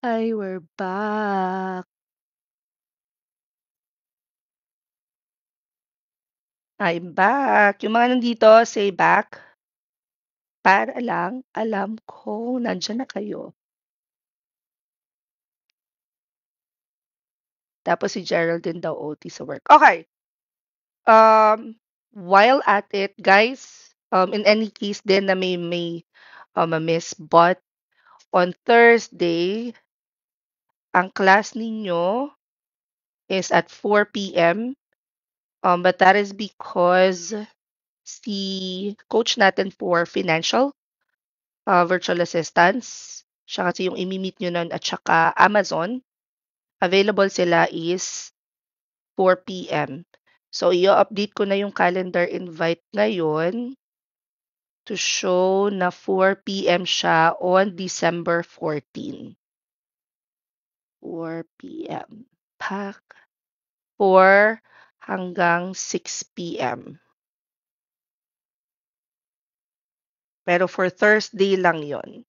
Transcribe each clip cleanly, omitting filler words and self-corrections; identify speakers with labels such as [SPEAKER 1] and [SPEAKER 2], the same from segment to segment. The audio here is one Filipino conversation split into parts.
[SPEAKER 1] Hi, we're back. I'm back. Yung mga nandito, say back. Para lang alam ko nandiyan na kayo. Tapos si Geraldine daw OT sa work. Okay. While at it, guys, in any case din na may miss, but on Thursday, ang class ninyo is at 4 p.m. But that is because si coach natin for financial virtual assistants. Siya kasi yung imi-meet nyo nun at saka Amazon. Available sila is 4 p.m. So, i-update ko na yung calendar invite ngayon to show na 4 p.m. siya on December 14. 4 p.m. Pack 4 hanggang 6 p.m. Pero for Thursday lang yon.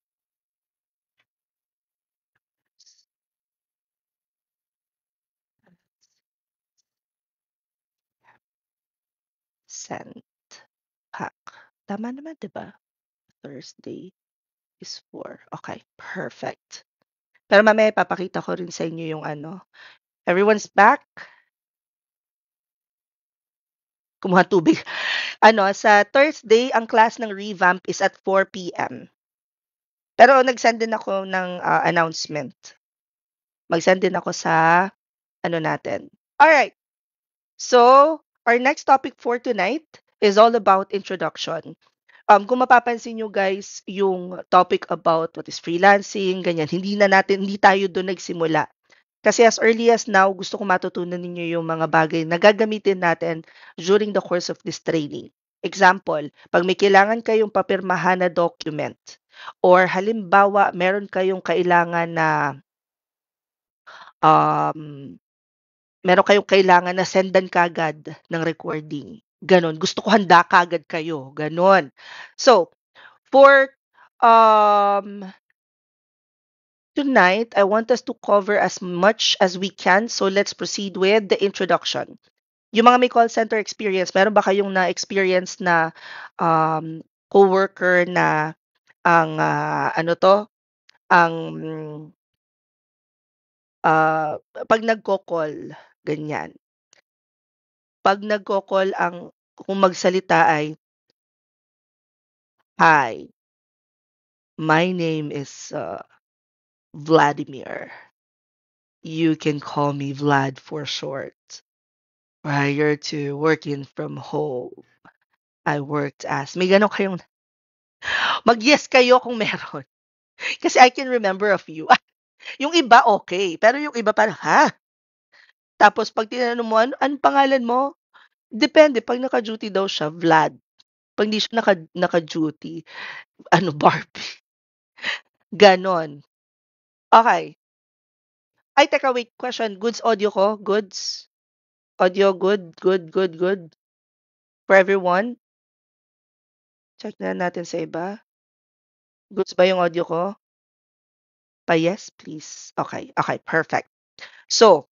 [SPEAKER 1] Sent. Pack. Tama naman, di ba? Thursday is 4. Okay, perfect. Pero mamaya ipapakita ko rin sa inyo yung ano. Everyone's back? Kumuha tubig. Ano, sa Thursday, ang class ng revamp is at 4 p.m. Pero nag-send din ako ng announcement. Mag-send din ako sa ano natin. Alright. So, our next topic for tonight is all about introduction. Kung mapapansin nyo guys, yung topic about what is freelancing, ganyan, hindi tayo doon nagsimula. Kasi as early as now, gusto ko matutunan ninyo yung mga bagay na gagamitin natin during the course of this training. Example, pag may kailangan kayong papirmahan na document, or halimbawa, meron kayong kailangan na um, meron kayong kailangan na sendan kagad ng recording. Ganon. Gusto ko handa kagad kayo. Ganon. So, for um, tonight, I want us to cover as much as we can. So, let's proceed with the introduction. Yung mga may call center experience, meron ba kayong na-experience na coworker na ang ano to, ang pag nagko-call, ganyan. Pag nagko-call kung magsalita ay, "Hi, my name is Vladimir. You can call me Vlad for short. Prior to working from home, I worked as..." May gano'n kayong mag-yes kayo kung meron. Kasi I can remember a few. Yung iba okay, pero yung iba parang, "Ha?" Tapos 'pag tinanong mo, "Anong pangalan mo?" Depende 'pag naka-duty daw siya, Vlad. 'Pag hindi siya naka-duty, ano, Barbie, gano'n. Okey. Ay teka wait, question, goods audio ko? Goods? Audio good? Good? For everyone? Check na natin sa iba. Goods ba yung audio ko? Pa-yes please. Okay, perfect. So,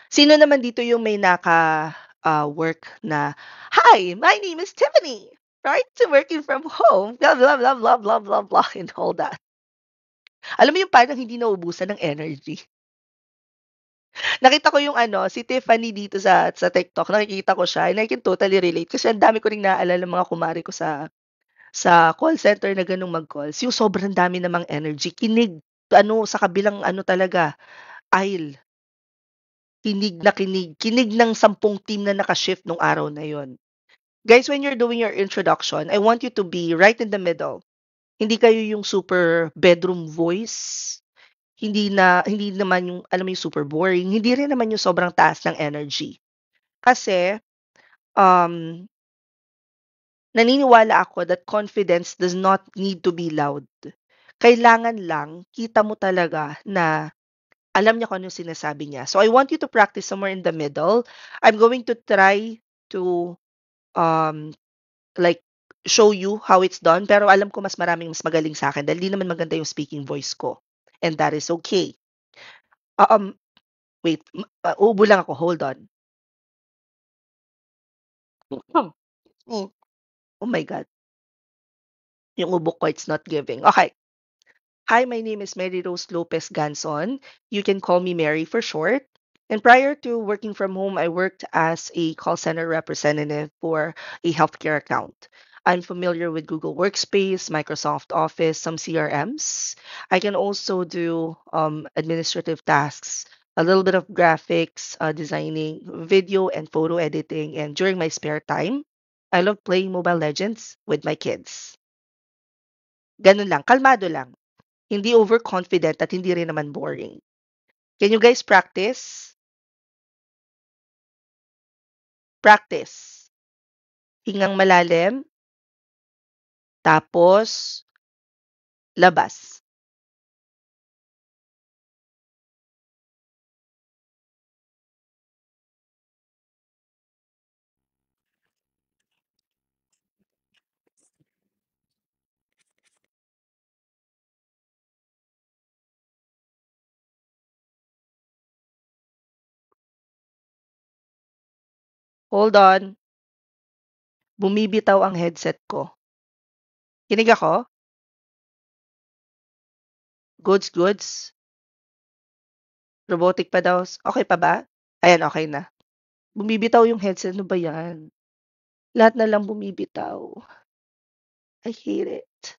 [SPEAKER 1] sino naman dito yung may work na, "Hi, my name is Tiffany. Right to working from home, blah, blah, blah, blah, blah, blah, blah," and all that. Alam mo yung parang hindi nauubusan ng energy. Nakita ko yung ano, si Tiffany dito sa TikTok, nakikita ko siya and I can totally relate kasi ang dami ko ring naalala mga kumare ko sa call center na gano'ng mag-calls, yung sobrang dami namang energy, kinig ano, sa kabilang ano talaga, aisle. Kinig ng 10 team na naka-shift nung araw na yon. Guys, when you're doing your introduction, I want you to be right in the middle. Hindi kayo yung super bedroom voice, hindi naman yung alam mo yung super boring, hindi rin naman yung sobrang taas ng energy. Kasi, um, naniniwala ako that confidence does not need to be loud. Kailangan lang kita mo talaga na alam niya kung ano yung sinasabi niya. So I want you to practice somewhere in the middle. I'm going to try to um like show you how it's done pero alam ko mas magaling sa akin dahil di naman maganda yung speaking voice ko. and that is okay. Um, wait, ubo lang ako, hold on. Mm. Oh my God, yung ubo ko, it's not giving. Okay. Hi, my name is Mary Rose Lopez Ganson. You can call me Mary for short. And prior to working from home, I worked as a call center representative for a healthcare account. I'm familiar with Google Workspace, Microsoft Office, some CRMs. I can also do administrative tasks, a little bit of graphics, designing, video and photo editing. And during my spare time, I love playing Mobile Legends with my kids. Ganun lang, kalmado lang. Hindi overconfident at hindi rin naman boring. Can you guys practice? Practice. Hingang malalim, tapos labas. Hold on. Bumibitaw ang headset ko. Kinig ako? Goods, goods. Robotic pa daw. Okay pa ba? Ayan, okay na. Bumibitaw yung headset. Ano ba yan? Lahat na lang bumibitaw. I hate it.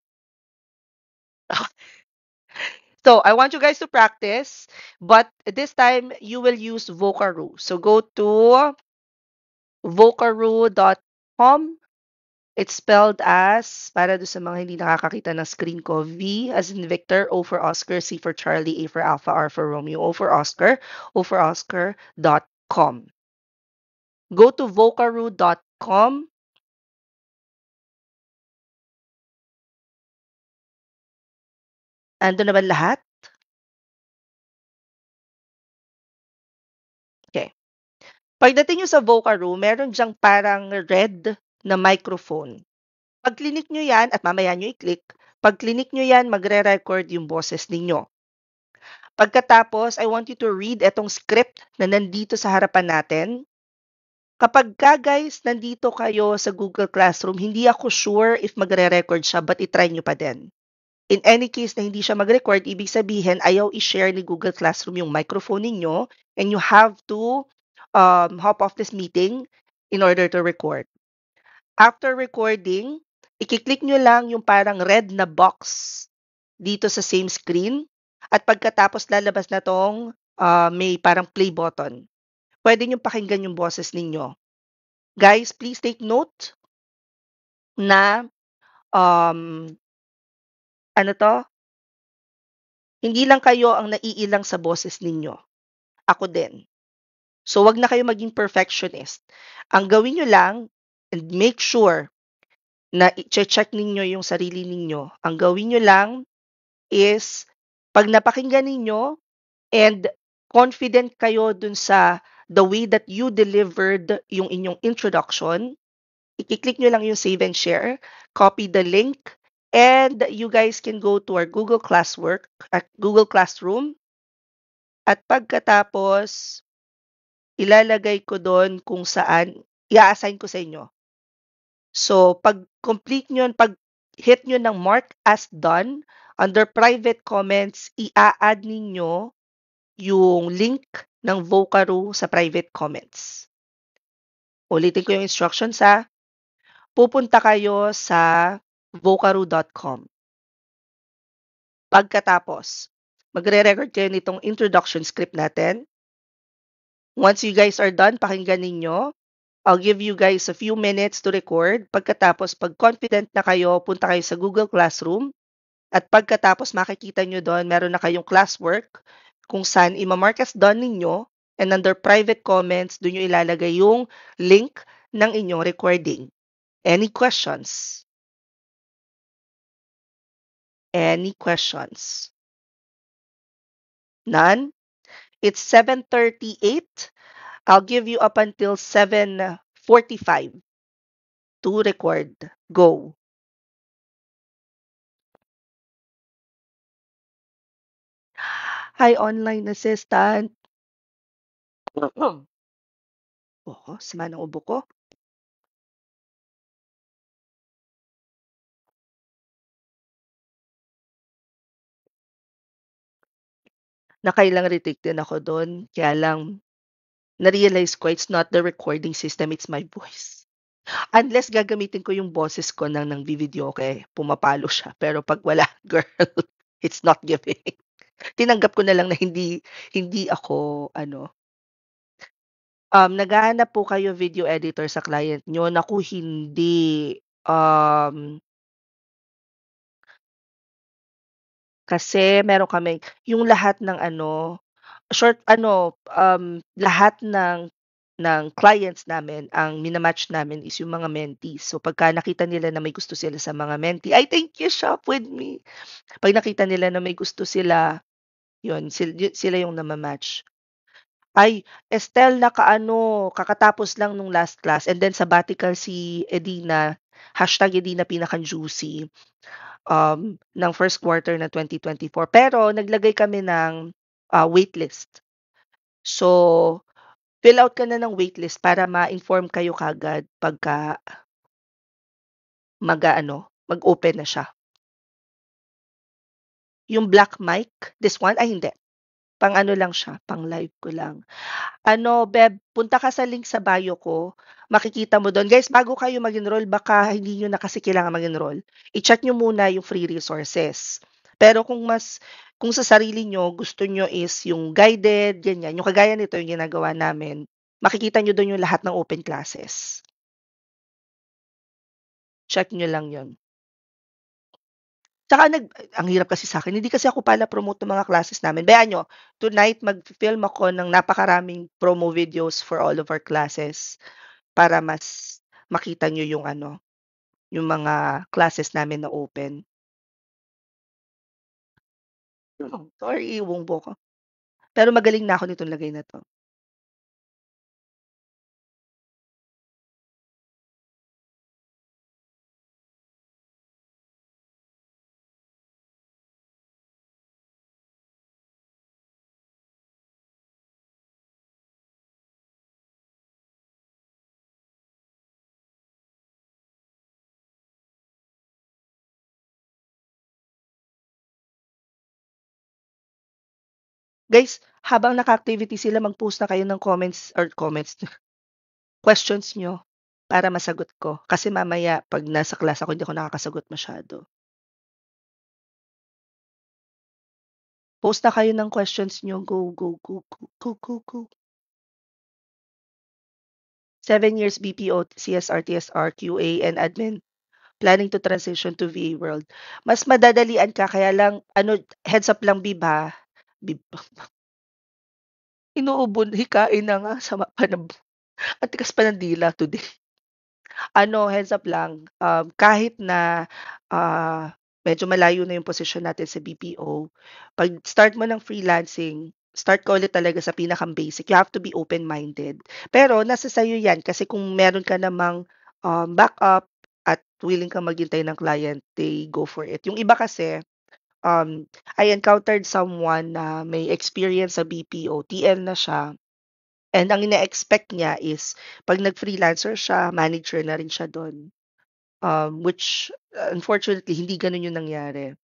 [SPEAKER 1] So, I want you guys to practice, but this time you will use Vocaroo. So, go to vocaroo.com. It's spelled as, para do sa mga hindi nakakakita ng screen ko, V as in Victor, O for Oscar, C for Charlie, A for Alpha, R for Romeo, O for Oscar.com. Go to vocaroo.com. Ando na ba lahat? Okay. Pagdating nyo sa Vocaroo, meron dyang parang red na microphone. Pag klinik nyo yan, at mamaya nyo i-click, pag klinik nyo yan, magre-record yung boses ninyo. Pagkatapos, I want you to read etong script na nandito sa harapan natin. Kapag ka guys, nandito kayo sa Google Classroom, hindi ako sure if magre-record siya, but itry nyo pa din. In any case na hindi siya mag-record, ibig sabihin, ayaw i-share ni Google Classroom yung microphone ninyo, and you have to hop off this meeting in order to record. After recording, i-click nyo lang yung parang red na box dito sa same screen, at pagkatapos lalabas na tong may parang play button. Pwede nyo pakinggan yung boses ninyo. Guys, please take note na um, ano to, hindi lang kayo ang naiilang sa boses ninyo. Ako din. So, wag na kayo maging perfectionist. Ang gawin nyo lang, and make sure na i-check ninyo yung sarili ninyo. Ang gawin nyo lang is, pag napakinggan ninyo and confident kayo dun sa the way that you delivered yung inyong introduction, i-click nyo lang yung save and share, copy the link, and you guys can go to our Google Classwork at Google Classroom, at pagkatapos ilalagay ko doon kung saan i-assign ko sa inyo. So, pag complete nyo, pag hit nyo ng mark as done, under private comments, i-add ninyo yung link ng Vocaroo sa private comments. Ulitin ko yung instructions ha. Pupunta kayo sa vocaroo.com. Pagkatapos, magre-record kayo nitong introduction script natin. Once you guys are done, pakinggan ninyo. I'll give you guys a few minutes to record. Pagkatapos, pag confident na kayo, punta kayo sa Google Classroom. At pagkatapos, makikita nyo doon, meron na kayong classwork kung saan imamark as done ninyo, and under private comments, doon nyo ilalagay yung link ng inyong recording. Any questions? Any questions? None? It's 7:38. I'll give you up until 7:45 to record. Go. Hi, online assistant. Oo, sama ng ubo ko. Nakailang retake din ako dun, kaya lang na-realize ko it's not the recording system, it's my voice. Unless gagamitin ko yung boses ko ng nagvi-videoke, pumapalo siya. Pero 'pag wala, girl, it's not giving. Tinanggap ko na lang na hindi hindi ako ano, naghahanap po kayo video editor sa client niyo? Naku hindi. Kasi meron kaming yung lahat ng ano, lahat ng clients namin ang mina-match namin is yung mga mentees. So, pagka nakita nila na may gusto sila sa mga mentee, "Ay, thank you, shop with me." 'Pag nakita nila na may gusto sila, yun sila yung nama-match. Ay, Estelle nakaano, kakatapos lang nung last class and then sabbatical si Edina, #Edina pinaka-juicy, ng first quarter ng 2024. Pero naglagay kami ng, waitlist. So, fill out ka na ng waitlist para ma-inform kayo kaagad pagka mag-open na siya. Yung black mic, this one, ay hindi, pang-ano lang siya, pang-live ko lang. Ano, Beb, punta ka sa link sa bio ko, makikita mo dun. Guys, bago kayo mag-enroll, baka hindi niyo na kasi kailangan mag-enroll, i-check niyo muna yung free resources. Pero kung sa sarili niyo, gusto niyo is yung guided, ganyan, yung kagaya nito yung ginagawa namin, makikita niyo dun yung lahat ng open classes. Check niyo lang yun. Tsaka ang hirap kasi sa'kin, hindi kasi ako pala-promote ng mga classes namin. Bayaan niyo, tonight mag-fi-film ako ng napakaraming promo videos for all of our classes para mas makita niyo yung ano, yung mga classes namin na open. Sorry, bongbo ko. Pero magaling na ako nitong lagay na 'to. Guys, habang naka-activity sila, mag-post na kayo ng comments, questions niyo para masagot ko. Kasi mamaya 'pag nasa class ako, hindi ako nakakasagot masyado. Post na kayo ng questions niyo. Go, go, go, go, go, go, go. 7 years BPO, CSR, TSR, QA, and admin. Planning to transition to VA world. Mas madadalian ka, kaya lang ano, heads up lang Bib ha. Bib, hikain na nga, sama pa ng ang tigas pa ng dila today. Ano, heads up lang, kahit na, medyo malayo na yung posisyon natin sa BPO, 'pag start mo ng freelancing, start ka ulit talaga sa pinakang-basic. You have to be open-minded. Pero nasa sa'yo 'yan kasi kung meron ka namang, backup at willing kang maghintay ng client, they go for it. Yung iba kasi, I encountered someone na may experience sa BPO, TL na siya, and ang ine-expect niya is 'pag nag-freelancer siya, manager na rin siya dun. Which unfortunately hindi gano'n yung nangyari.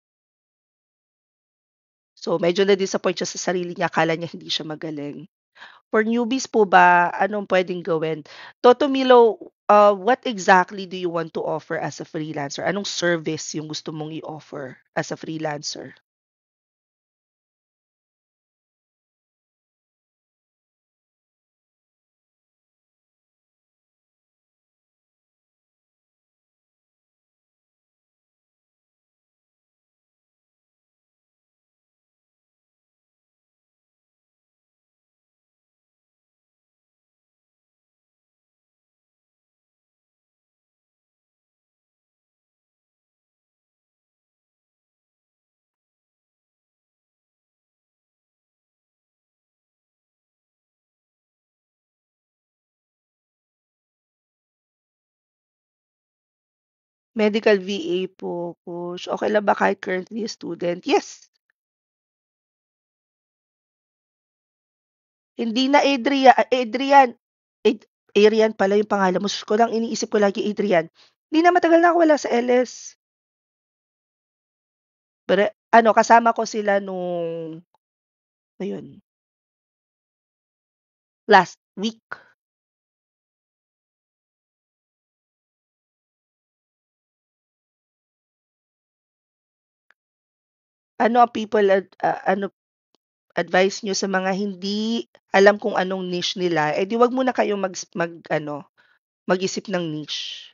[SPEAKER 1] So, medyo na-disappoint siya sa sarili niya, akala niya hindi siya magaling. For newbies po ba, anong puwedeng gawin? Toto Milo, what exactly do you want to offer as a freelancer? Anong service yung gusto mong i-offer as a freelancer? Medical VA po, push. Okey lang ba kahit currently a student? Yes. Hindi na Adrian. Ad Arian pala yung pangalan mo, sus ko lang iniisip ko lagi Adrian. Hindi na, matagal na ako wala sa LS. Pero ano, kasama ko sila nung ayun, last week. Ano ang ano advice niyo sa mga hindi alam kung anong niche nila, eh, 'di wag muna kayong mag-ano, mag-isip ng niche.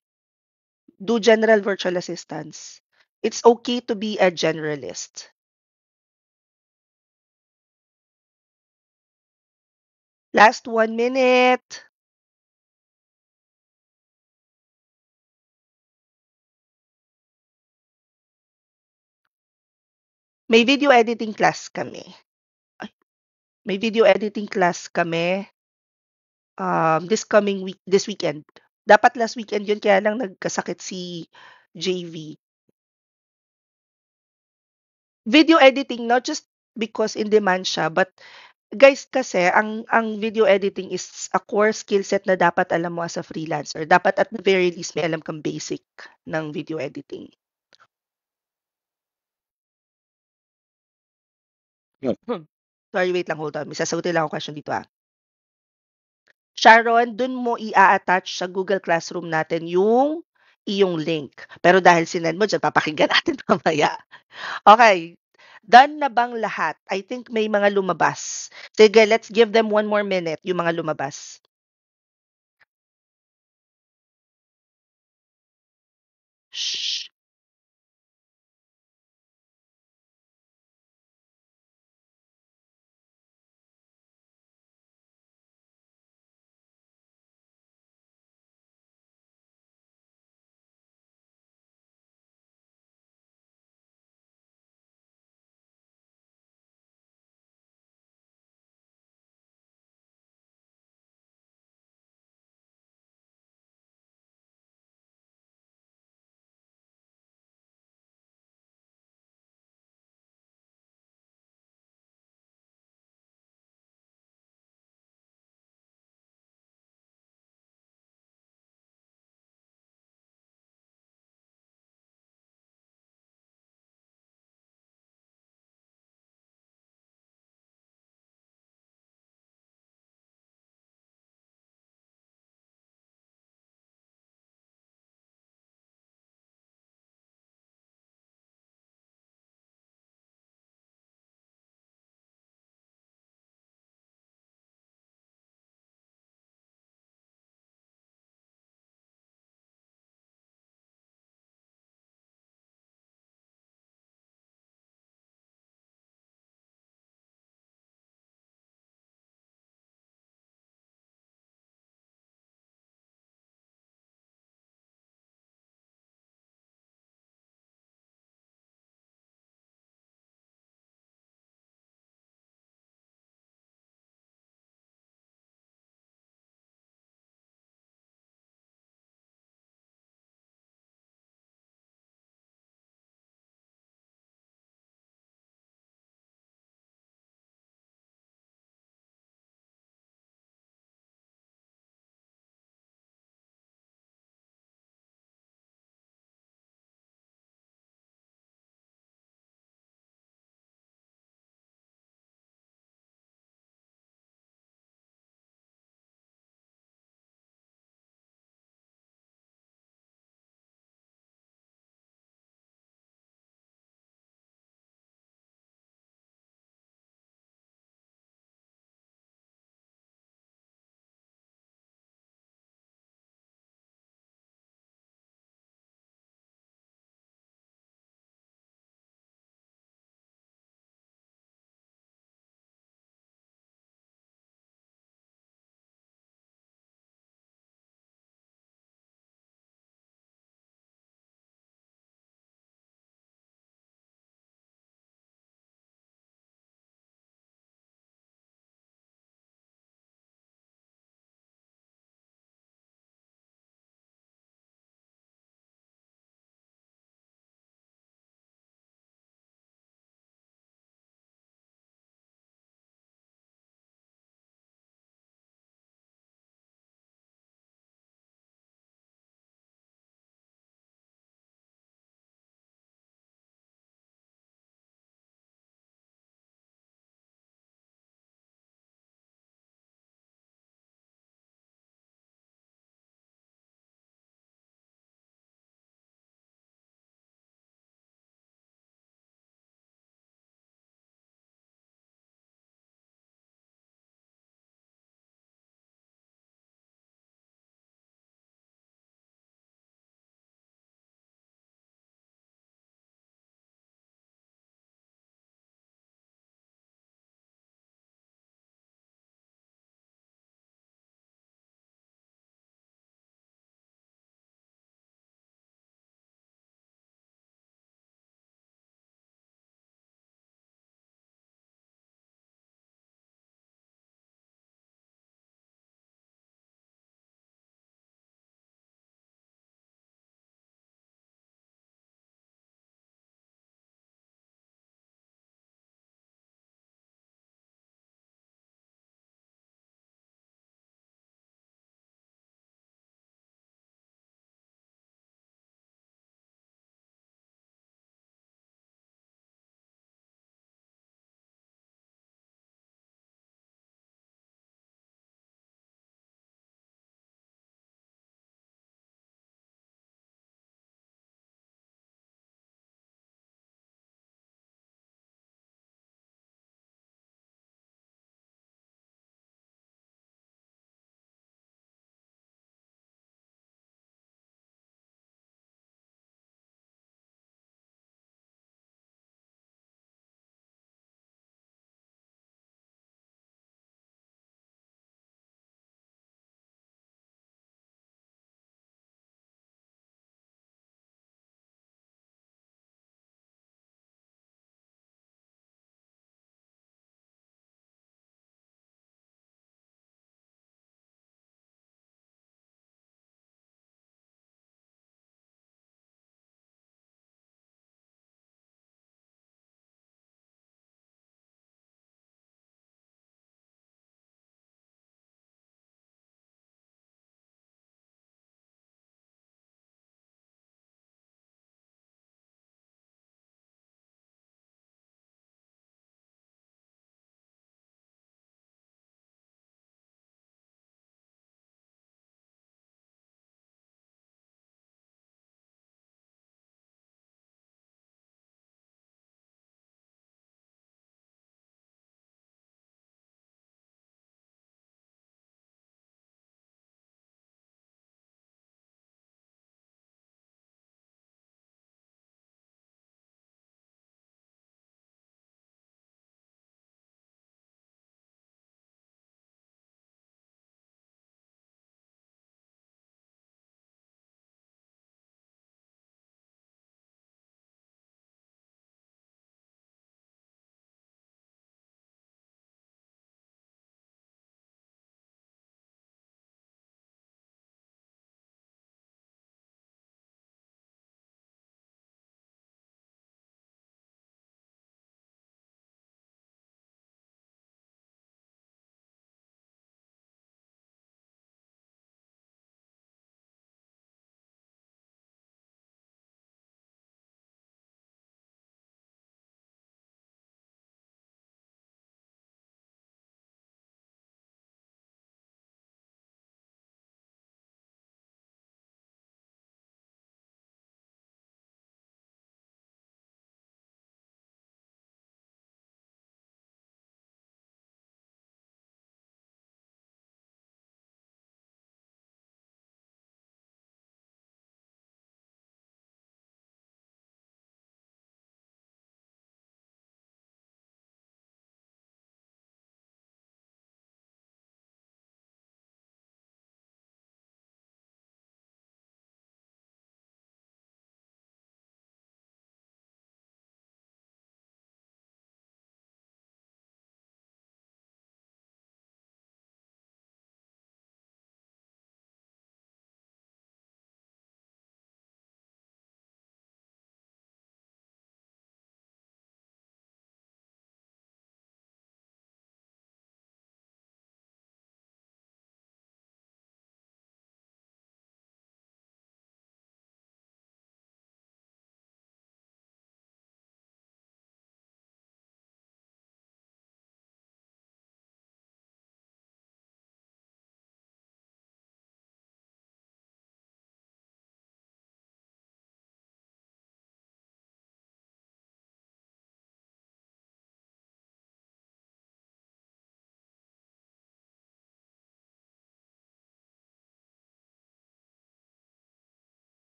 [SPEAKER 1] Do general virtual assistants. It's okay to be a generalist. Last 1 minute. May video editing class kami. Ay, may video editing class kami, this weekend. Dapat last weekend yun kaya lang nagkasakit si JV. Video editing, not just because in demand siya, but guys kasi ang video editing is a core skill set na dapat alam mo as a freelancer. Dapat at the very least may alam kang basic ng video editing. Hmm. Sorry, wait lang, hold on. May sasagutin lang ako question dito, ah. Sharon, dun mo i-a-attach sa Google Classroom natin yung iyong link. Pero dahil sinend mo diyan, papakinggan natin mamaya. Okay. Done na bang lahat? I think may mga lumabas. Sige, let's give them 1 more minute, yung mga lumabas. Shh.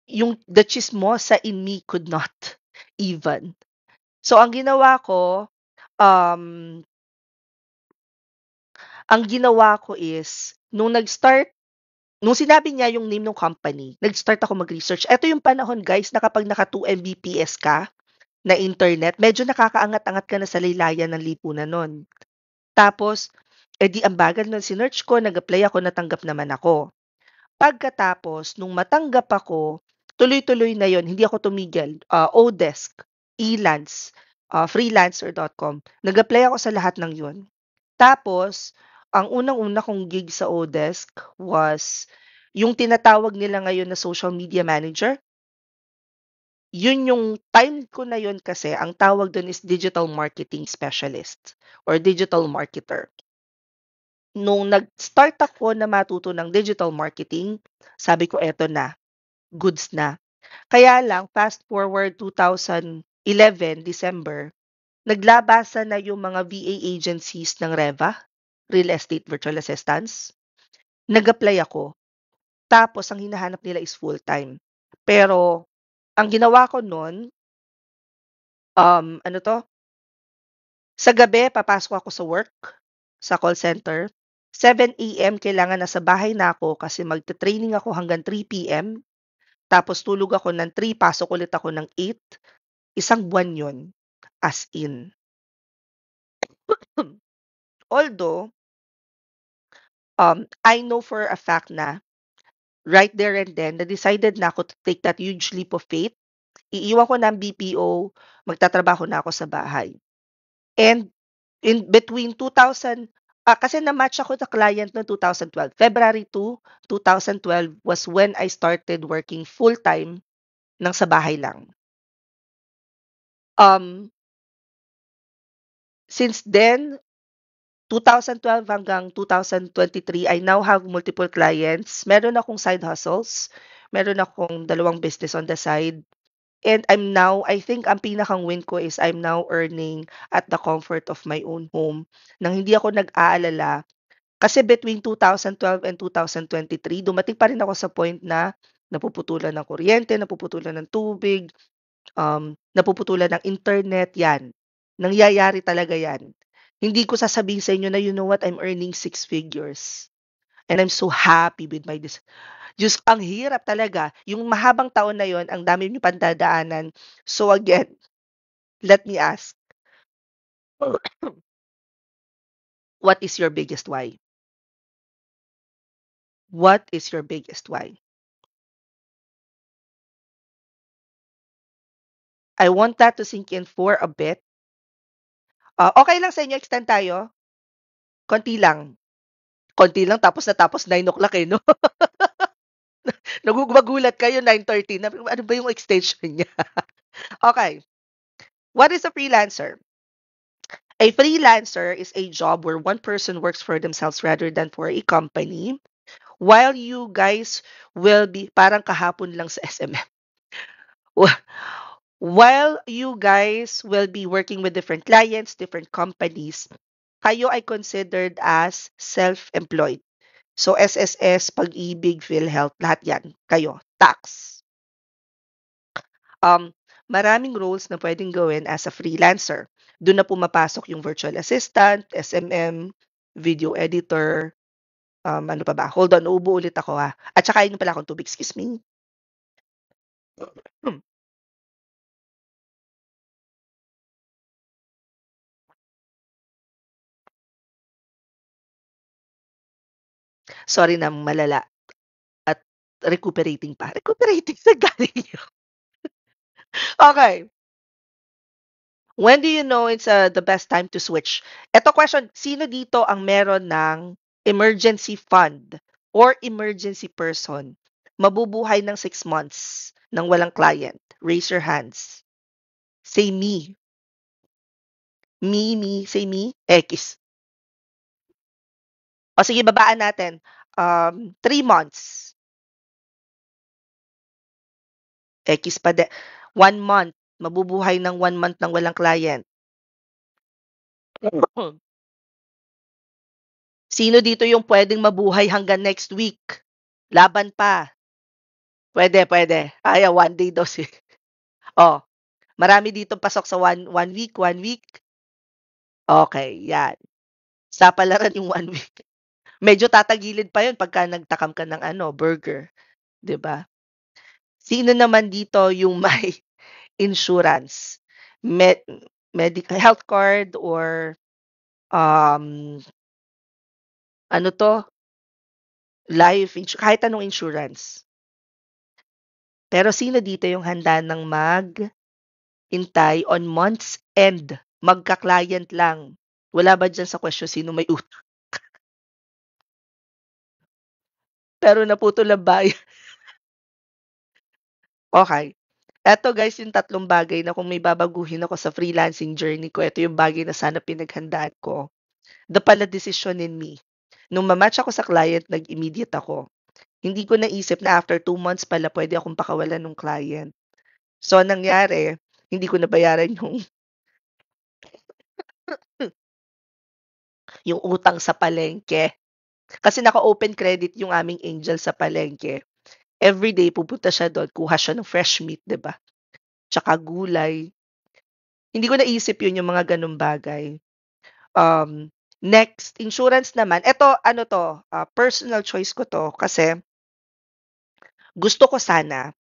[SPEAKER 1] yung the chismosa in me could not even. So um, ang ginawa ko is nung sinabi niya yung name ng company, nag-start ako mag-research. Eto yung panahon guys na kapag naka 2 Mbps ka na internet, medyo nakakaangat-angat ka na sa laylayan ng lipunan nun. Tapos, edi ang bagal nun sinearch ko, nag-apply ako, natanggap naman ako. Pagkatapos, nung matanggap ako, tuloy-tuloy na yon, hindi ako tumigil. Odesk, Elance, freelancer.com. Nag-apply ako sa lahat ng yun. Tapos, ang unang-una kong gig sa Odesk was yung tinatawag nila ngayon na social media manager. Yun yung time ko na yun kasi ang tawag dun is digital marketing specialist or digital marketer. Nung nag-start ako na matuto ng digital marketing, sabi ko eto na, goods na. Kaya lang, fast forward 2011, December, naglabasan na yung mga VA agencies ng REVA, Real Estate Virtual Assistance. Nag-apply ako. Tapos, ang hinahanap nila is full-time. Pero, ang ginawa ko nun, ano to? Sa gabi, papasok ako sa work, sa call center. 7 a.m. kailangan nasa bahay na ako kasi magte-training ako hanggang 3 p.m. Tapos tulog ako ng 3, pasok ulit ako ng 8. Isang buwan yun, as in. Although, I know for a fact na right there and then, na-decided na ako to take that huge leap of faith. Iiwan ko ng BPO, magtatrabaho na ako sa bahay. And in between 2000, kasi na-match ako sa client noong 2012. February 2, 2012 was when I started working full-time ng sa bahay lang. Um, since then, 2012 hanggang 2023, I now have multiple clients. Meron akong side hustles. Meron akong dalawang business on the side. And I think ang pinakang win ko is I'm now earning at the comfort of my own home nang hindi ako nag-aalala. Kasi between 2012 and 2023, dumating pa rin ako sa point na napuputulan ng kuryente, napuputulan ng tubig, napuputulan ng internet, yan. Nangyayari talaga yan. Hindi ko sasabihin sa inyo na, you know what, I'm earning 6 figures. And I'm so happy with my Diyos, ang hirap talaga. Yung mahabang taon na yon, ang dami niyo pandadaanan. So again, let me ask, what is your biggest why? What is your biggest why? I want that to sink in for a bit. Okay lang sa inyo, extend tayo? Konti lang. Konti lang tapos 9 o'clock eh, no? Magulat kayo 9:30 na, ano ba yung extension niya? Okay. What is a freelancer? A freelancer is a job where one person works for themselves rather than for a company. While you guys will be, parang kahapon lang sa SMM. While you guys will be working with different clients, different companies, kayo ay considered as self-employed. So, SSS, Pag-ibig, PhilHealth, lahat yan, kayo, tax. Um, Maraming roles na pwedeng gawin as a freelancer. Doon na pumapasok yung virtual assistant, SMM, video editor, ano pa ba? Hold on, uubo ulit ako ha. At saka yun pala akong tubig, excuse me. Sorry na malala at recuperating pa. Recuperating sa galing yun. Okay. When do you know it's the best time to switch? Ito question, sino dito ang meron ng emergency fund or emergency person? Mabubuhay ng 6 months nang walang client. Raise your hands. Say me. Me. Say me. X. O sige, babaan natin. 3 months. X pa de. 1 month. Mabubuhay ng 1 month nang walang client. Sino dito yung pwedeng mabuhay hanggang next week? Laban pa. Puwede. Ayaw, 1 day daw oh, marami ditong pasok sa one week, 1 week. Okey, 'yan. Sapalaran yung 1 week. Medyo tatagilid pa yun pagka nagtakam ka ng ano, burger, 'di ba? Sino naman dito yung may insurance, med health card or, um, ano 'to, kahit anong insurance. Pero sino dito yung handa ng maghintay on month's end, magka-client lang. Wala ba diyan sa question sino may utang, pero naputol ang bayad? Okey. Eto guys yung tatlong bagay na kung may babaguhin ako sa freelancing journey ko, eto yung bagay na sana pinaghandaan ko. The pala decision in me. Nung ma-match ako sa client, nag-immediate ako. Hindi ko naisip na after 2 months pala puwede akong pakawalan nung client. So, ang nangyari, hindi ko nabayaran yung utang sa palengke. Kasi naka-open credit yung aming angel sa palengke. Everyday pupunta siya dun, kuha siya ng fresh meat, 'di ba, tsaka gulay. Hindi ko naisip yun, yung mga gano'ng bagay. Next, insurance naman, eto ano 'to, personal choice ko 'to kasi gusto ko sana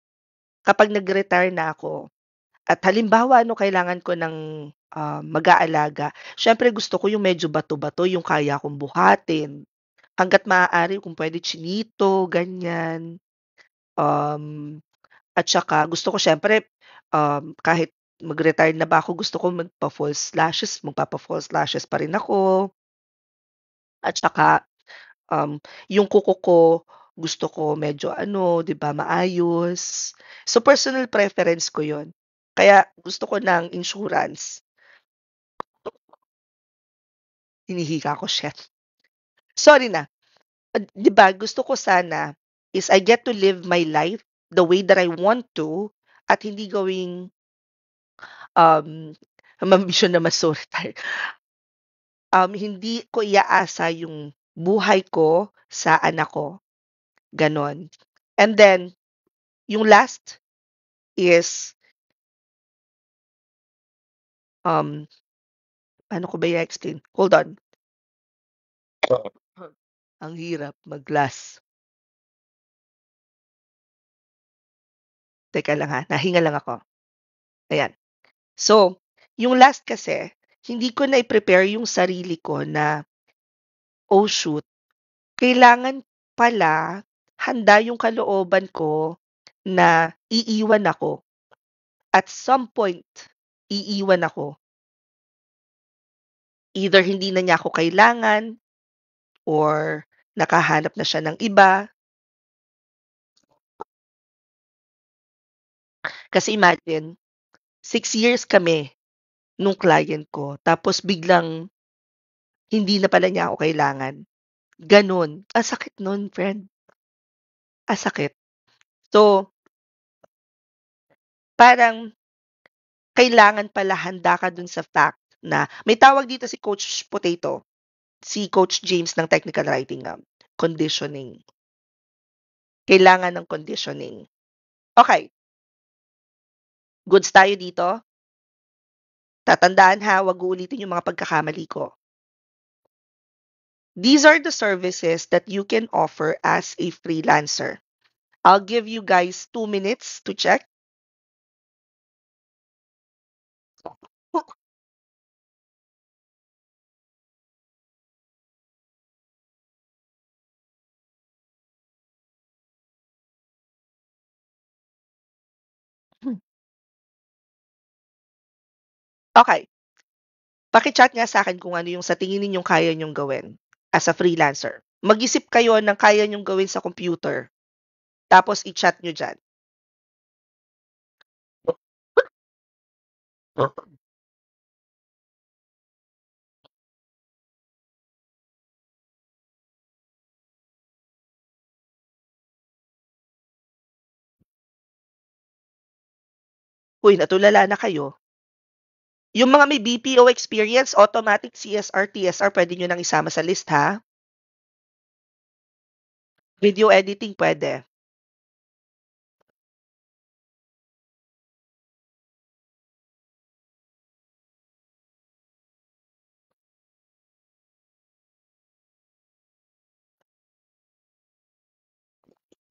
[SPEAKER 1] kapag nag-retire na ako at halimbawa kailangan ko ng, mag-aalaga, siyempre gusto ko yung medyo bato-bato, yung kaya kong buhatin. Hangga't maaari kung puwede chinito, ganyan. Um, at saka gusto ko siyempre, kahit mag-retire na ba ako, gusto ko magpapa-false lashes pa rin ako at saka, yung kuko ko gusto ko medyo ano, 'di ba, maayos. So, personal preference ko 'yun. Kaya gusto ko ng insurance. Hinihika ako, shit. Sorry na. 'Di ba gusto ko sana is I get to live my life the way that I want to at hindi gawing, mambisyon na mas retire. Hindi ko iaasa yung buhay ko sa anak ko, gano'n. And then yung last is, um, paano ko ba i-explain? Hold on. Ang hirap mag-last. Teka lang ha, nahinga lang ako. Ayan. So, yung last kasi, hindi ko na-prepare yung sarili ko na, "Oh shoot, kailangan pala handa yung kalooban ko na iiwan ako. At some point, iiwan ako. Either hindi na niya ako kailangan or nakahanap na siya ng iba." Kasi imagine, 6 years kami nung client ko tapos biglang hindi na pala niya ako kailangan, gano'n. Ang sakit nun friend, ang sakit. So, parang kailangan pala handa ka dun sa fact na may tawag dito si Coach Potato, si Coach James ng technical writing, conditioning. Kailangan ng conditioning. Okay, goods tayo dito? Tatandaan ha, 'wag uulitin yung mga pagkakamali ko. These are the services that you can offer as a freelancer. I'll give you guys 2 minutes to check. Okay, paki-chat nga sa'kin kung ano yung sa tingin ninyong kaya niyong gawin as a freelancer. Mag-isip kayo ng kaya niyong gawin sa computer, tapos i-chat niyo diyan. Uy, natulala na kayo. Yung mga may BPO experience, automatic CSR, TSR, puwede niyo nang isama sa list ha. Video editing puwede.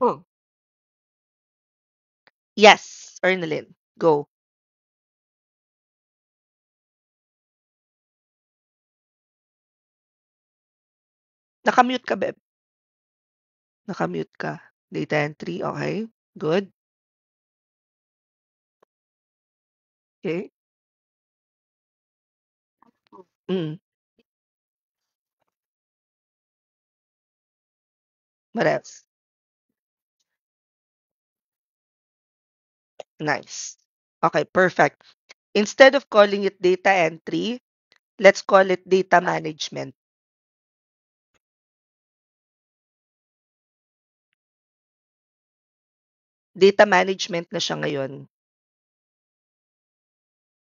[SPEAKER 1] Hmm. Yes, Ernalyn, go. Nakamute ka, Beb. Nakamute ka. Data entry, okay. Good. Okay. Mm, what else? Nice. Okay, perfect. Instead of calling it data entry, let's call it data management. Data management na siya ngayon.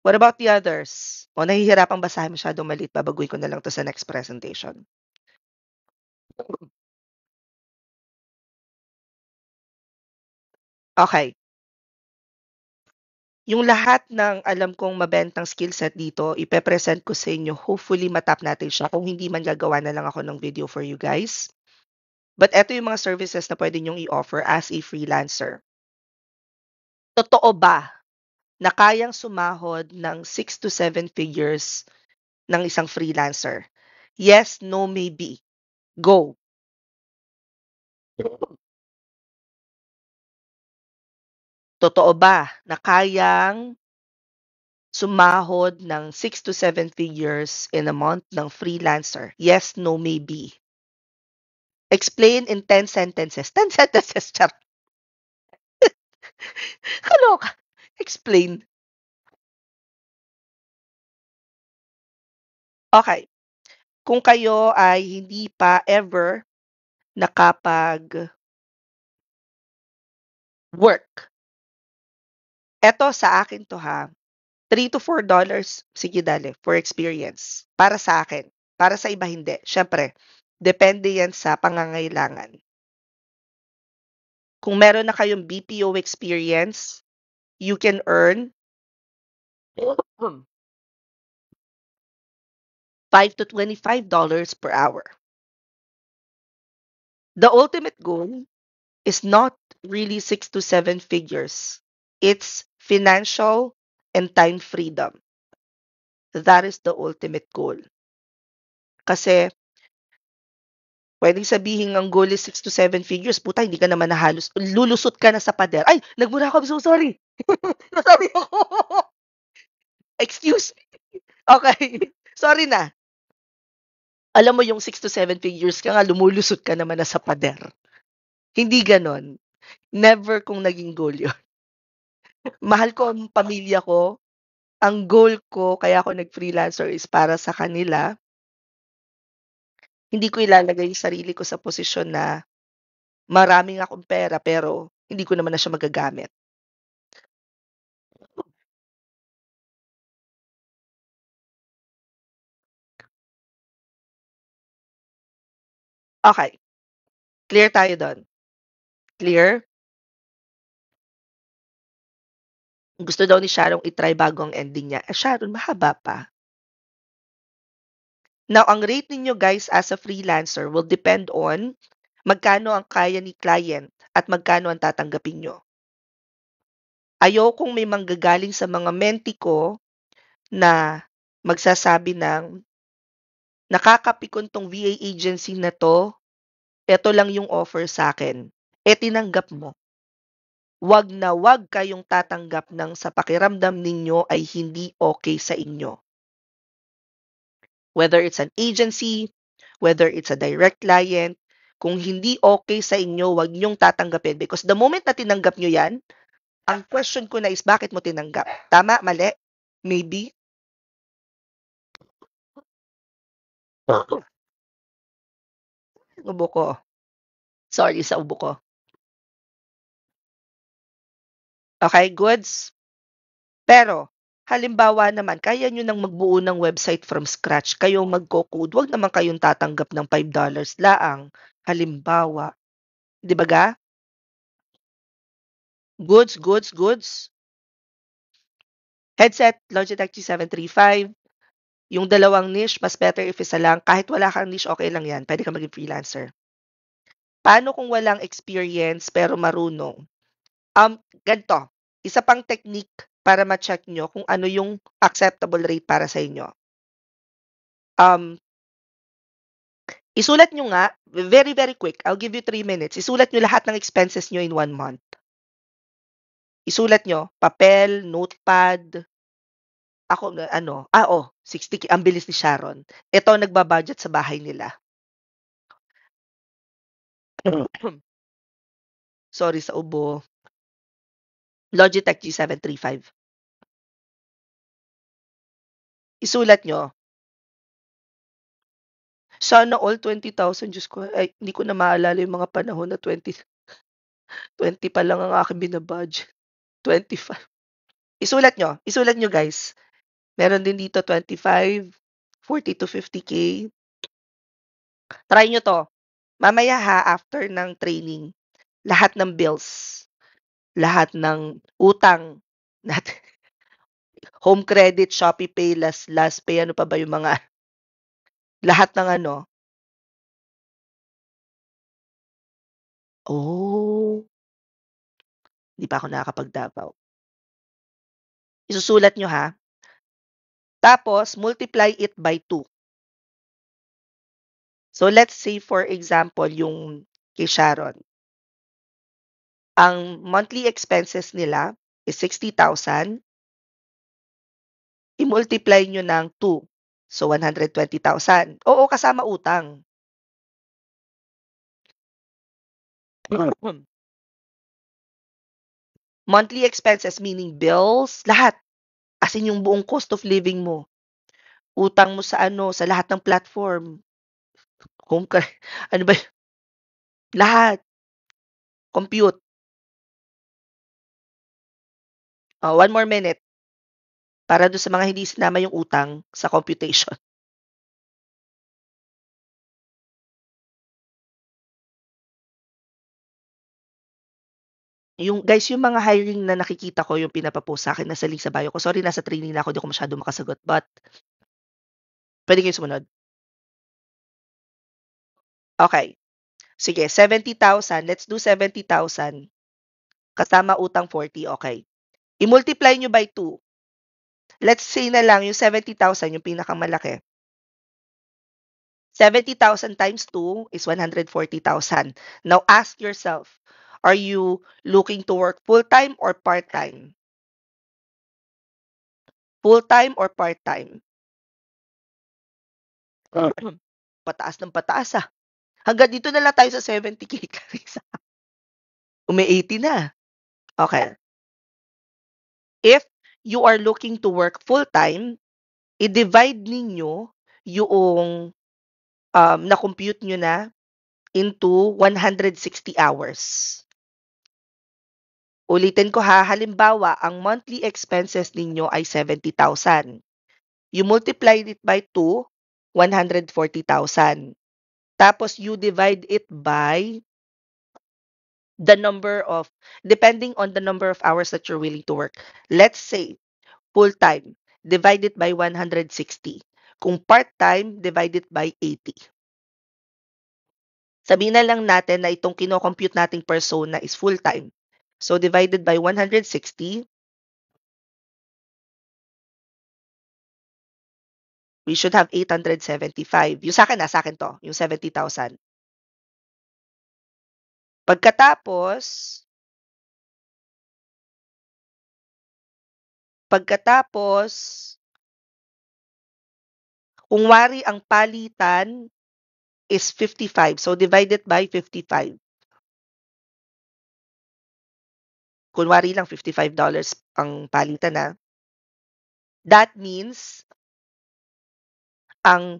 [SPEAKER 1] What about the others? O nahihirapang basahin, masyadong maliit, babaguhin ko na lang to sa next presentation. Okay. Yung lahat ng alam kong mabentang skill set dito, ipe-present ko sa inyo. Hopefully, matap natin siya. Kung hindi man, gagawa na lang ako ng video for you guys. But eto yung mga services na pwede nyong i-offer as a freelancer. Totoo ba na kayang sumahod ng 6 to 7 figures ng isang freelancer? Yes, no, maybe. Go. Totoo ba na kayang sumahod ng 6 to 7 figures in a month ng freelancer? Yes, no, maybe. Explain in 10 sentences. 10 sentences, char. Kaloka. Explain. Okay. Kung kayo ay hindi pa ever nakapag-work, eto sa akin to ha, $3 to $4, sige dali, for experience. Para sa akin. Para sa iba hindi. Siyempre, depende yan sa pangangailangan. Kung meron na kayong BPO experience, you can earn $5 to $25 per hour. The ultimate goal is not really 6 to 7 figures. It's financial and time freedom. That is the ultimate goal. Kasi pwedeng sabihin ang goal is 6 to 7 figures, puta, hindi ka naman nahalos, lulusot ka na sa pader. Ay, nagmura ako, I'm so sorry. Nasabi ako. Excuse me. Okay. Sorry na. Alam mo yung 6 to 7 figures ka nga, lumulusot ka naman na sa pader. Hindi ganon. Never kung naging goal yun. Mahal ko ang pamilya ko. Ang goal ko, kaya ako nag-freelancer is para sa kanila. Hindi ko ilalagay yung sarili ko sa posisyon na maraming akong pera pero hindi ko naman na siya magagamit. Okay, clear tayo do'n. Clear? Gusto daw ni Sharon i-try bago ang ending niya. Eh, Sharon, mahaba pa. Now, ang rate ninyo guys as a freelancer will depend on magkano ang kaya ni client at magkano ang tatanggapin nyo. Ayokong may manggagaling sa mga menti ko na magsasabi ng nakakapikon tong VA agency na 'to, eto lang yung offer sa akin. Eh, tinanggap mo. Wag na wag kayong tatanggap ng sa pakiramdam ninyo ay hindi okay sa inyo. Whether it's an agency, whether it's a direct client, kung hindi okay sa inyo, wag niyong tatanggapin because the moment na tinanggap niyo 'yan, ang question ko na is bakit mo tinanggap? Tama, mali? Maybe? Ubo ko. Sorry sa ubo ko. Okay, goods? Pero, halimbawa naman, kaya nyo nang magbuo ng website from scratch, kayo magko-code, wag naman kayong tatanggap ng $5 laang. Halimbawa, 'di ba ga? Goods, goods, goods. Headset, Logitech G735. Yung dalawang niche, mas better if isa lang. Kahit wala kang niche, okay lang yan. Pwede ka maging freelancer. Paano kung walang experience pero marunong? Ganito, isa pang technique para ma-check nyo kung ano yung acceptable rate para sa inyo. Isulat nyo nga, very, very quick. I'll give you 3 minutes. Isulat nyo lahat ng expenses nyo in 1 month. Isulat nyo, papel, notepad. Ako, 60K. Ang bilis ni Sharon. Ito, nagbabudget sa bahay nila. Sorry sa ubo. Logitech G735. Isulat nyo, sana all 20,000. Diyos ko, ay, hindi ko na maalala yung mga panahon na 20 pa lang ang aking binabudget. 25. Isulat nyo guys. Meron din dito 25, 40 to 50K. Try nyo to. Mamaya ha, after ng training, lahat ng bills, lahat ng utang, natin, home credit, Shopee Pay, last pay, ano pa ba yung mga, lahat ng ano. Oh, hindi pa ako nakakapag-Davao. Isusulat nyo ha. Tapos, multiply it by 2. So, let's say, for example, yung kay Sharon. Ang monthly expenses nila is 60,000. I-multiply nyo ng 2. So, 120,000. Oo, kasama utang. Monthly expenses meaning bills, lahat. As in yung buong cost of living mo. Utang mo sa sa lahat ng platform. Home ka, ano ba, lahat. Compute. 1 more minute. Para doon sa mga hindi sinama yung utang sa computation. Yung mga hiring na nakikita ko, yung pinapapost sa akin, nasa link sa bio ko. Sorry, nasa training na ako, di ko masyado makasagot. But, pwede kayo sumunod. Okay. Sige, 70,000. Let's do 70,000. Kasama utang 40. Okay. I-multiply nyo by 2. Let's say na lang yung 70,000, yung pinakamalaki. 70,000 times 2 is 140,000. Now, ask yourself, are you looking to work full-time or part-time? Full-time or part-time? Pataas ng pataas ah. Hanggang dito na lang tayo sa 70K, Carissa. Umi-80 na. Okay. If you are looking to work full-time, i-divide ninyo yung na-compute nyo na into 160 hours. Ulitin ko ha, halimbawa, ang monthly expenses ninyo ay 70,000. You multiply it by 2, 140,000. Tapos you divide it by the number of, depending on the number of hours that you're willing to work. Let's say, full-time, divide it by 160. Kung part-time, divide it by 80. Sabihin na lang natin na itong kino-compute nating persona is full-time. So, divided by 160, we should have 875. Yung sa akin to, yung 70,000. Pagkatapos, kung wari ang palitan is 55. So, divided by 55. Kunwari lang $55 ang palitan na. That means, ang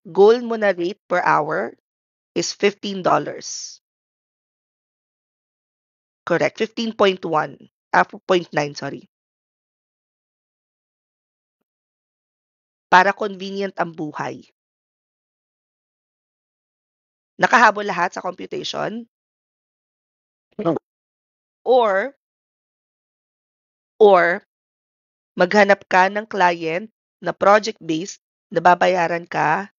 [SPEAKER 1] goal mo na rate per hour is $15. Correct. 15.1. 0.9, sorry. Para convenient ang buhay. Nakahabol lahat sa computation? Or maghanap ka ng client na project-based na babayaran ka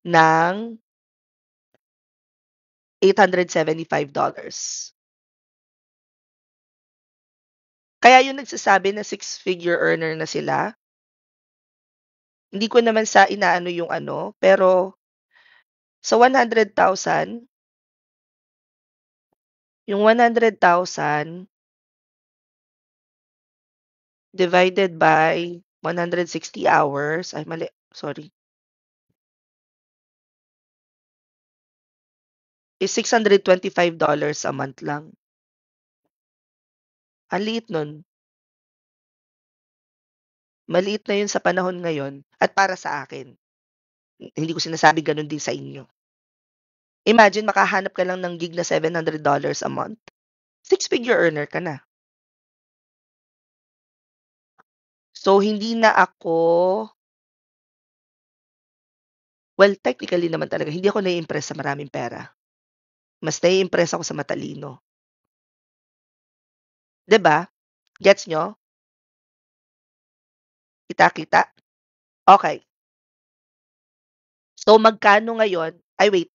[SPEAKER 1] ng $875. Kaya yung nagsasabi na six-figure earner na sila, hindi ko naman sa inaano yung ano, pero sa 100,000, yung 100,000 divided by 160 hours, ay mali, sorry, is $625 a month lang. Ang liit nun. Maliit na yun sa panahon ngayon at para sa akin. Hindi ko sinasabi ganun din sa inyo. Imagine makahanap ka lang ng gig na $700 a month. Six-figure earner ka na. So, hindi na ako, well, technically naman talaga, hindi ako nai-impress sa maraming pera. Mas nai-impress ako sa matalino. 'Di ba? Gets nyo? Kita-kita? Okay. So, magkano ngayon? Ay, wait.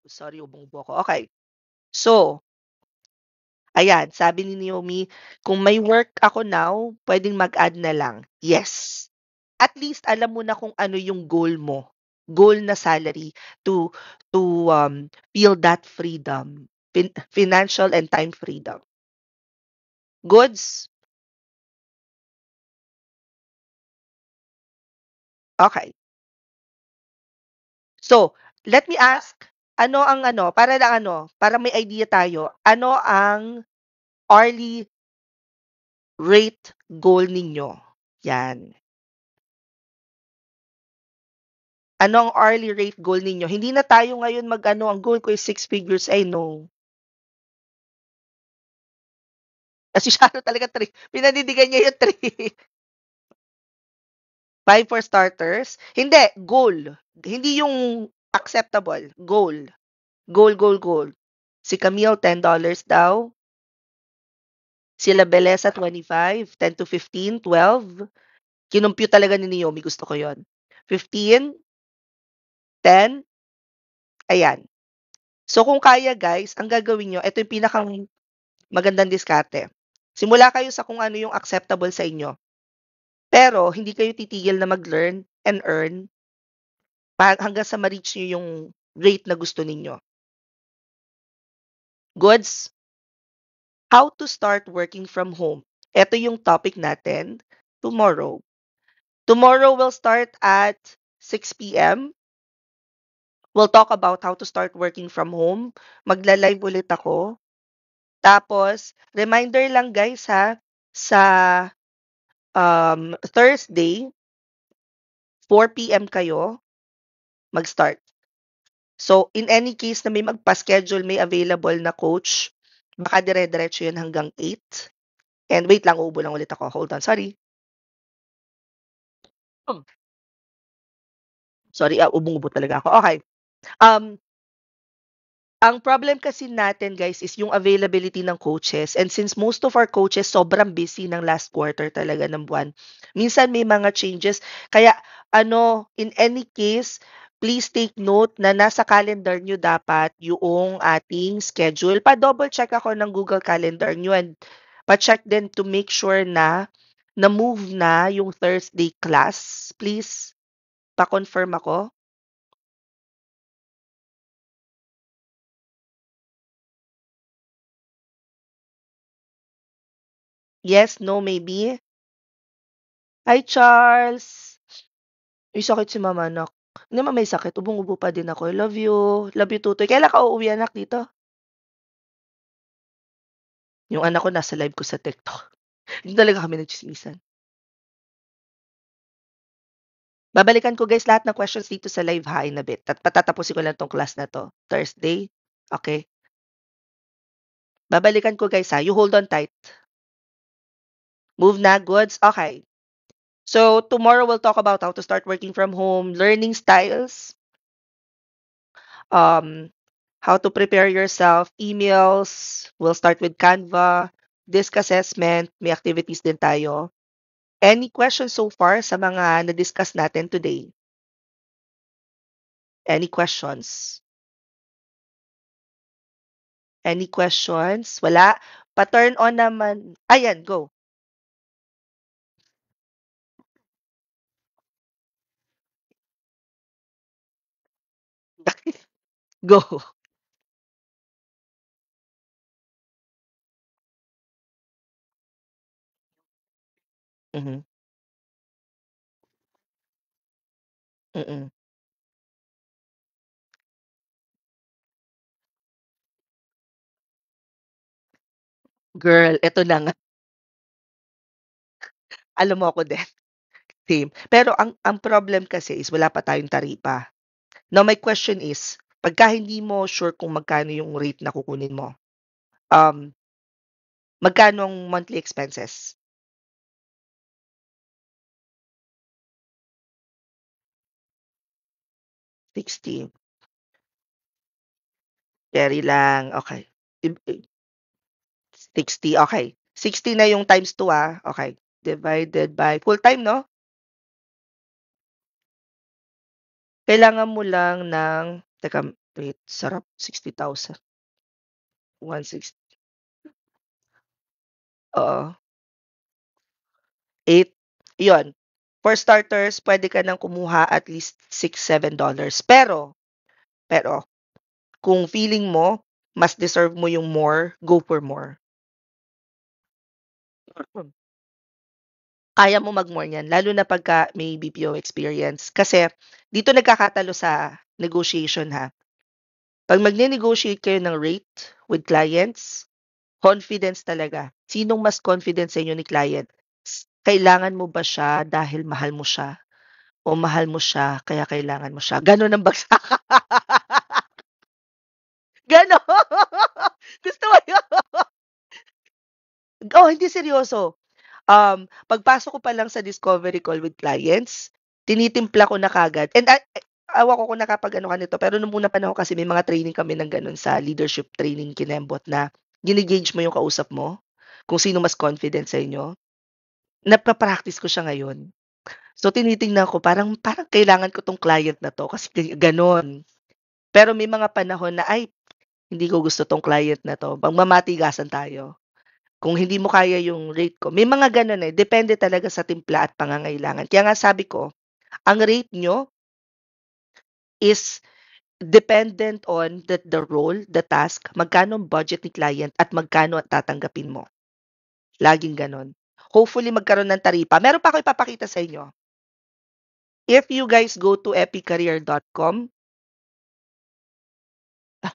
[SPEAKER 1] Sorry, ubong-ubo ako. Okay. So, ayan, sabi ni Naomi, kung may work ako now, pwedeng mag-add na lang. Yes. At least alam mo na kung ano yung goal mo. Goal na salary to feel that freedom, financial and time freedom. Goods? Okay. So, let me ask, ano ang ano, para lang ano, para may idea tayo, ano ang hourly rate goal ninyo? Yan. Ano ang hourly rate goal ninyo? Hindi na tayo ngayon mag-ano, ang goal ko is six figures. I know. Kasi siya ano talaga three. Pinanidigan niya yung three. Five for starters. Hindi, goal. Hindi yung acceptable. Goal. Goal, goal, goal. Si Camille, $10 daw. Sila Belesa, 25. 10 to 15, 12. Kinumpute talaga ni Naomi. Gusto ko yon. 15, 10. Ayan. So, kung kaya, guys, ang gagawin nyo, ito yung pinakang magandang diskarte. Simula kayo sa kung ano yung acceptable sa inyo. Pero, hindi kayo titigil na mag-learn and earn hanggang sa ma-reach nyo yung rate na gusto ninyo. Goods? How to start working from home. Ito yung topic natin tomorrow. Tomorrow we'll start at 6 p.m. We'll talk about how to start working from home. Magla-live ulit ako. Tapos, reminder lang guys ha, sa Thursday, 4 p.m. kayo, mag-start. So, in any case na may magpa-schedule, may available na coach, baka dire-diretso yun hanggang 8. And wait lang, uubo lang ulit ako. Hold on, sorry. Hmm. Sorry, ubong-ubo talaga ako. Okay. Um, ang problem kasi natin guys is yung availability ng coaches, and since most of our coaches sobrang busy ng last quarter talaga ng buwan, minsan may mga changes. Kaya ano, in any case, please take note na nasa calendar nyo dapat yung ating schedule. Pa-double check ako ng Google Calendar nyo and pa-check din to make sure na na-move na yung Thursday class. Please, pa-confirm ako. Yes, no, maybe. Hi, Charles. May sakit si mama, anak. Hindi naman may sakit, ubong-ubo pa din ako. Love you. Love you, Tutoy. Kailan ka uuwi, anak, dito? Yung anak ko nasa live ko sa TikTok. Hindi talaga kami nagchismisan. Babalikan ko guys lahat ng questions dito sa live ha in a bit. At patatapusin ko lang tong class na to. Thursday. Okay. Babalikan ko guys ha. You hold on tight. Move na, goods? Okay. So, tomorrow we'll talk about how to start working from home, learning styles, um, how to prepare yourself, emails, we'll start with Canva, disk assessment, may activities din tayo. Any questions so far sa mga na-discuss natin today? Any questions? Any questions? Wala? Pa-turn on naman. Ayan, go. Go. Mhm, mm. Girl, eto na nga, alam mo ako din, same. Pero ang problem kasi is wala pa tayong taripa. Now my question is, pagka hindi mo sure kung magkano yung rate na kukunin mo, um, magkano ang monthly expenses? 60. Carry lang, okey. Ib i 60, okey. 60 na yung times 2, okey. Divided by full-time 'no? Kailangan mo lang ng teka, wait, sarap 60,000, 160, oo, 8, 'yun. For starters, puwede ka ng kumuha at least $6, $7. Pero kung feeling mo mas deserve mo yung more, go for more. Kaya mo mag-more niyan lalo na pagka may BPO experience. Kasi dito nagkakatalo sa negotiation, ha. 'Pag magne-negotiate kayo ng rate with clients, confidence talaga. Sinong mas confident sa inyo ni client? Kailangan mo ba siya dahil mahal mo siya o mahal mo siya kaya kailangan mo siya? Gano'n ang bagsakan. Gano'n. Gusto mo yun? Oh, hindi seryoso. Pagpasok ko pa lang sa discovery call with clients, tinitimpla ko na kaagad and ewan ko kung nakapag-ano ka nito, pero nung unang panahon kasi may mga training kami ng gano'n sa leadership training kinembot na gine-gauge mo yung kausap mo, kung sino mas confident sa inyo. Napa-practice ko siya ngayon. So, tinitingnan ko parang parang kailangan ko 'tong client na 'to kasi gano'n. Pero may mga panahon na, "Ay, hindi ko gusto 'tong client na 'to, magmamatigasan tayo." Kung hindi mo kaya yung rate ko, may mga gano'n, eh, depende talaga sa timpla at pangangailangan. Kaya nga sabi ko, ang rate niyo is dependent on the role, the task, magkano ang budget ni client at magkano ang tatanggapin mo. Laging gano'n. Hopefully magkaroon ng taripa. Meron pa ako ipapakita sa inyo. If you guys go to epicareer.com,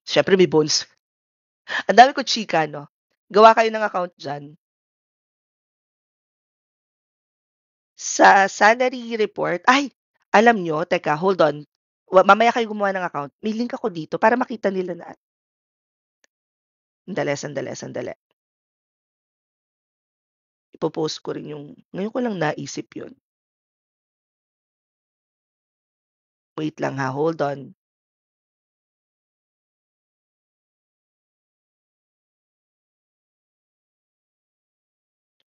[SPEAKER 1] siyempre may bonus. Ang dami kong chika 'no. Gawa kayo ng account diyan. Sa salary report ay, alam niyo, teka, hold on. Mamaya kayo gumawa ng account. May link ako dito para makita nila na sandali, sandali, sandali. Ipo-post ko rin yung ngayon ko lang naisip yun. Wait lang ha, hold on.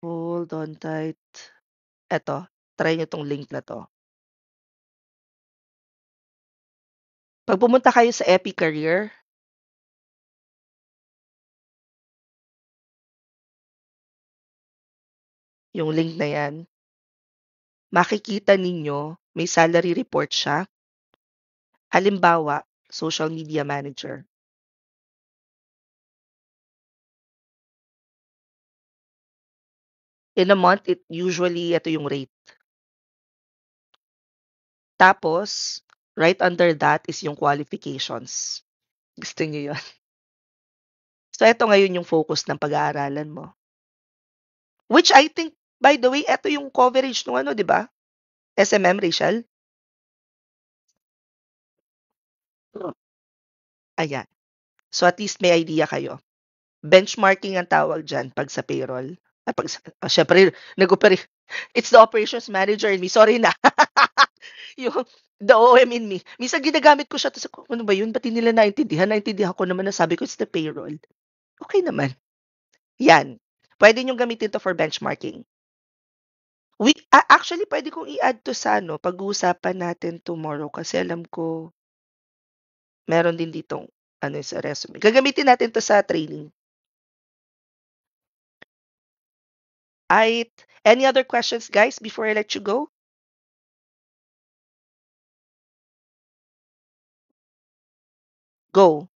[SPEAKER 1] Hold on tight. Eto, try niyo 'tong link na 'to. 'Pag pumunta kayo sa EpiCareer, yung link na 'yan, makikita ninyo may salary report siya. Halimbawa, social media manager. In a month, it usually ito yung rate. Tapos, right under that is yung qualifications. Gusto niyo yun? So, eto ngayon yung focus ng pag-aaralan mo. Which I think, by the way, eto yung coverage nung ano, 'di ba? SMM, Rachel? Hmm. Ayan. So, at least may idea kayo. Benchmarking ang tawag diyan 'pag sa payroll. Siyempre it's the operations manager in me, sorry na. Yung the OM in me. Minsan ginagamit ko siya tapos ako, "Ano ba yun, ba't di nila naintindihan?" Naintindihan ko naman na sabi ko, "It's the payroll." Okey naman, 'yan. Puwede niyong gamitin 'to for benchmarking. Actually puwede kong i-add 'to sa ano, pag-uusapan natin tomorrow kasi alam ko meron din ditong ano, sa resume. Gagamitin natin 'to sa training. Alright, any other questions guys before I let you go? Go.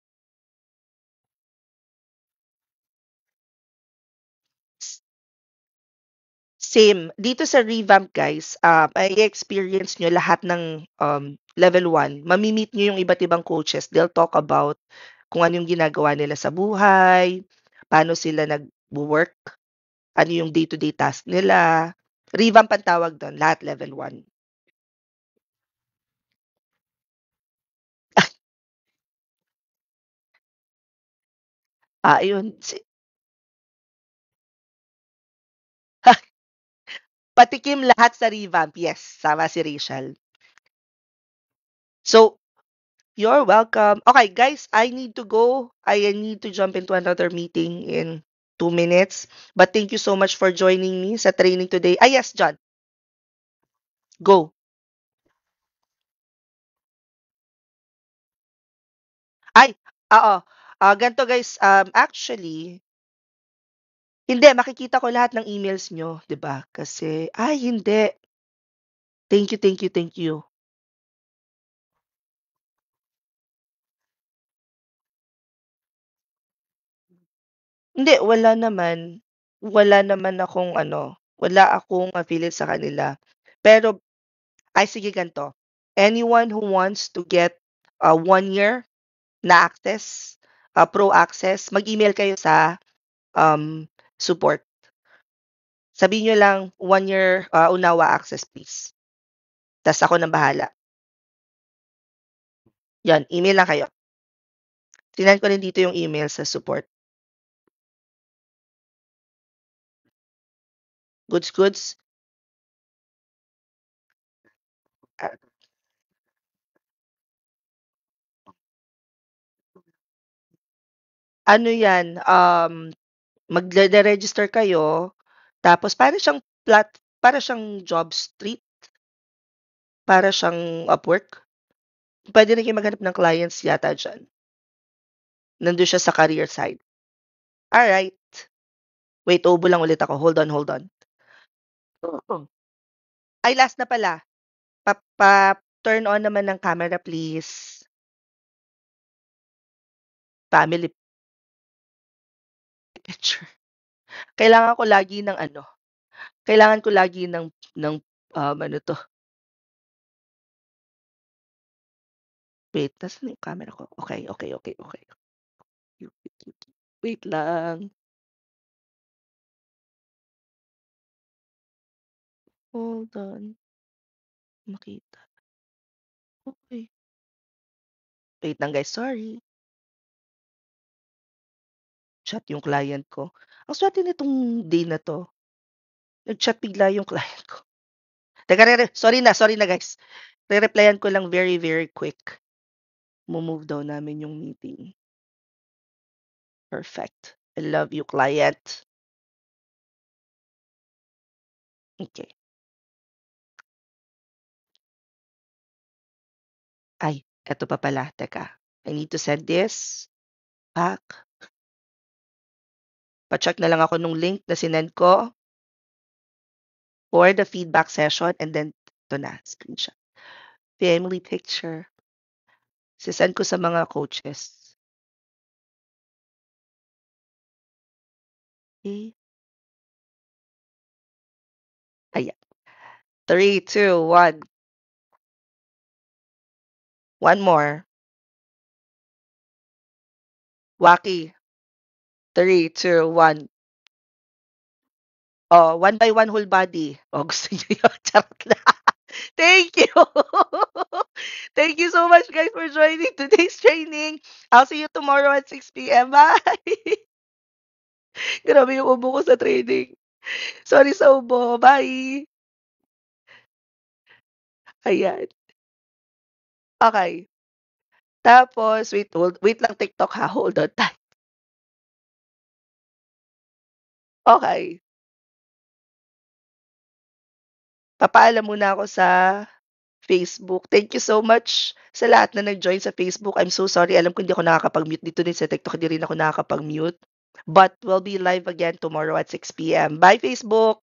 [SPEAKER 1] Same. Dito sa revamp guys, mai-e-experience niyo lahat ng, level 1. Mami-meet niyo yung iba't ibang coaches. They'll talk about kung ano yung ginagawa nila sa buhay, paano sila nagwo-work, ano yung day-to-day task nila. Revamp ang tawag dun, lahat level 1. Ayun patikim lahat sa revamp. Yes, tama si Rachel. So, you're welcome. Okay, guys, I need to go. I need to jump into another meeting in 2 minutes. But thank you so much for joining me sa training today. Ah, yes, John, go. Ay, oo. Ganito guys, actually, hindi, makikita ko lahat ng emails nyo, di ba? Kasi, ay, hindi. Thank you, thank you, thank you. Hindi, wala naman. Wala naman akong ano, wala akong affiliate sa kanila. Pero ay sige ganito, anyone who wants to get 1 year na access, pro access, mag-email kayo sa support. Sabihin niyo lang 1 year Unawa access please. Tas ako ng bahala. 'Yan, email lang kayo. Sinend ko rin dito yung email sa support. Goods, goods. Ah, ano 'yan, magre-register kayo tapos para siyang job street, para siyang Upwork. Puwede rin kayong maghanap ng clients yata diyan. Nandun siya sa career side. Alright. Wait, uubo lang ulit ako. Hold on, hold on. Oo. Ay, last na pala. Turn on naman ng camera, please. Family picture. Kailangan ko lagi ng ano, kailangan ko lagi ng, ano 'to, wait, nasaan na yung camera ko? Okey, okey, okey, okey. Cute, cute, cute, cute. Wait lang. Hold on. Makita. Okey. Wait lang guys, sorry. Chat yung client ko. Ang swerte nitong day na 'to, nag-chat bigla yung client ko. Teka, sorry na guys. Re-replyan ko lang very, very quick. Mo-move daw namin yung meeting. Perfect. I love you, client. Okay. Ay, eto pa pala. Teka. I need to send this back. Pa-check na lang ako nung link na sinend ko for the feedback session and then ito na, screenshot. Family picture. Sisend ko sa mga coaches. Okay. Ayan. 3, 2, 1. One more. Waki. 3, 2, 1. Oh, one by one whole body. Oh, gusto niyo yun? Charot lang. Thank you. Thank you so much, guys, for joining today's training. I'll see you tomorrow at 6 p.m. Bye. Grabe yung ubo ko sa training. Sorry sa ubo. Bye. Ayan, okey. Tapos wait lang TikTok ha, hold on time. Okey, papaalam muna ako sa Facebook. Thank you so much sa lahat na nag-join sa Facebook. I'm so sorry, alam ko hindi ako nakakapag-mute dito din sa TikTok, hindi rin ako nakakapag-mute. But we'll be live again tomorrow at 6 PM. Bye Facebook.